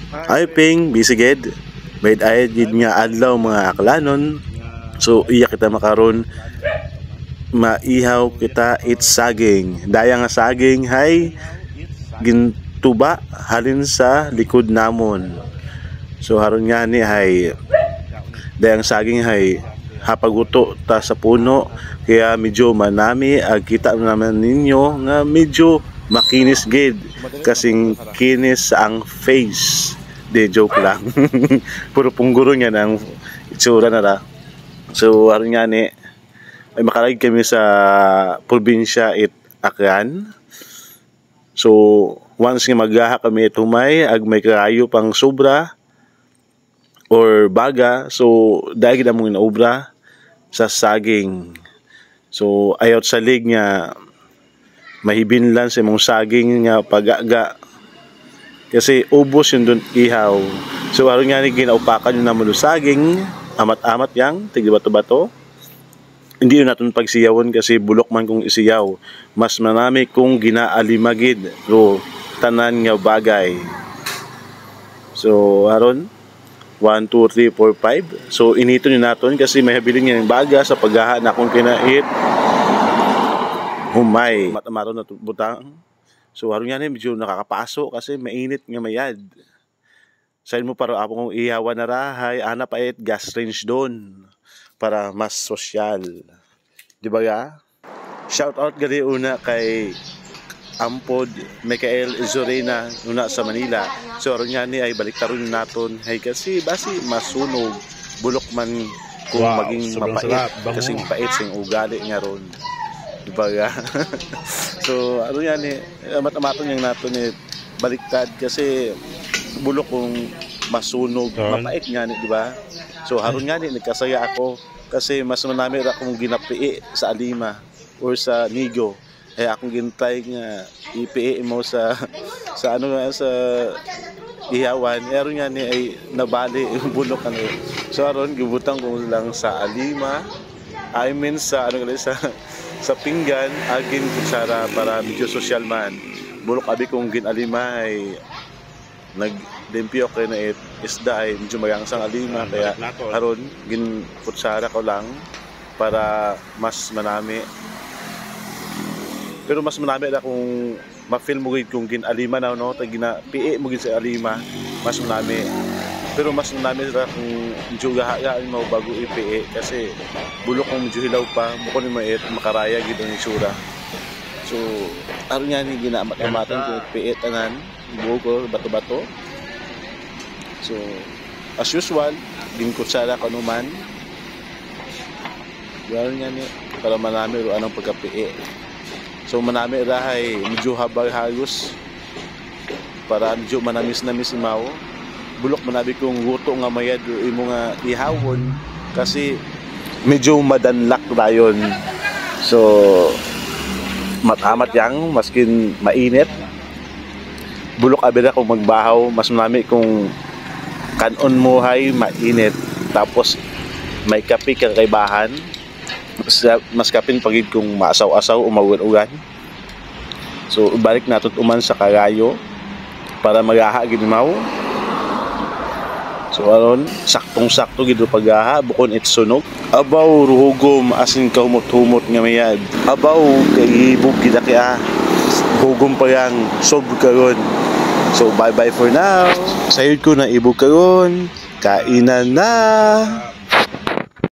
Ay ping bisiged. Bayad ayad gid nga adlaw mga aklanon. So iya kita makaron maihaw kita it saging. Daya nga saging hay gintuba halin sa likod namon. So haron nga ni hay dayang saging hay hapaguto ta sa puno kaya medyo manami ag kita naman ninyo nga medyo makinis gid kasing kinis ang face. De joke lang. Puro pungguro niya ng itsura na ra. So haron nga ni ay makarag kami sa probinsya it Aklan. So once nga maghaha kami itumay ag may kaayo pang sobra or baga, so dahil kita mong inaobra sa saging. So ayot sa lig nga mahibinlan sa mong saging nga pagaga kasi ubos yun dun ihaw. So haron nga ni ginaupakan yun naman saging amat-amat yang tigdi bato-bato. Hindi yun natin pagsiyawon kasi bulok man kung isiyaw. Mas manami kung ginaalimagid o tanan nga bagay. So haron 1, 2, 3, 4, 5. So inito ni naton kasi may habilin nga yung baga sa paghaha na kung kinait humay matamaron na butang. So haron nga ni medyo nakakapaso kasi mainit nga mayad. Sain mo para ako kung ihawan na rahay ana pa it gas range doon para mas sosyal. Di ba ga? Shout out gali una kay Ampod Michael Izorena una sa Manila. So aron nga ni ay baliktaron naton hay kasi basi masunog bulok man kung maging mapait kasi pait sing ugali nga ron. Diba? So ano yan eh matamaton yung nato ni baliktad kasi bulok kung masunog mapait nga ni diba? So haron nga ni nagkasaya ako kasi mas manami ra akong ginapii sa alima or sa nigo ay akong gintay nga ipii mo sa ano nga sa ihawan haron nga ni ay nabali bulok ano. So haron gibutang ko lang sa alima I mean sa ano sa pinggan agin kutsara para medyo social man. Bulok abi kung ginalima ay nagdempyo kay na isda ay medyo magangsang alima kaya haron gin kutsara ko lang para mas manami. Pero mas manami na kung ma-feel mo gid kung ginalima na no tag gina-pii mo gid sa alima mas manami. Pero mas manami ra kung medyo gahaan mo bago ipii kasi bulok kung medyo hilaw pa mukon ni mait makaraya gid ang itsura. So aron nga ni ginamat-amatan kung ipii tanan bugo bato-bato. So as usual ginkutsara kanu man. Aron nga ni para manami ro anong pagkapii. So manami rahay medyo habag halos para medyo manamis-namis imaw. Bulok manabi kong guto nga mayad imo nga ihawon kasi medyo madanlak dayon. So matamat yang maskin mainit. Bulok abira kung magbahaw mas manami kung kanon mo hay mainit tapos may kape kang kaibahan. Mas kapin pagid kung maasaw-asaw o mawugan. So balik natot uman sa kagayo para magaha gid maw. So aron saktong-sakto gid paghaha bukon it sunog. Abaw ruhugom asin kahumot-humot nga mayad. Abaw kay ibog gid kaya hugom pa yang sob karon. So bye bye for now. Sayod ko na ibog karon. Kainan na.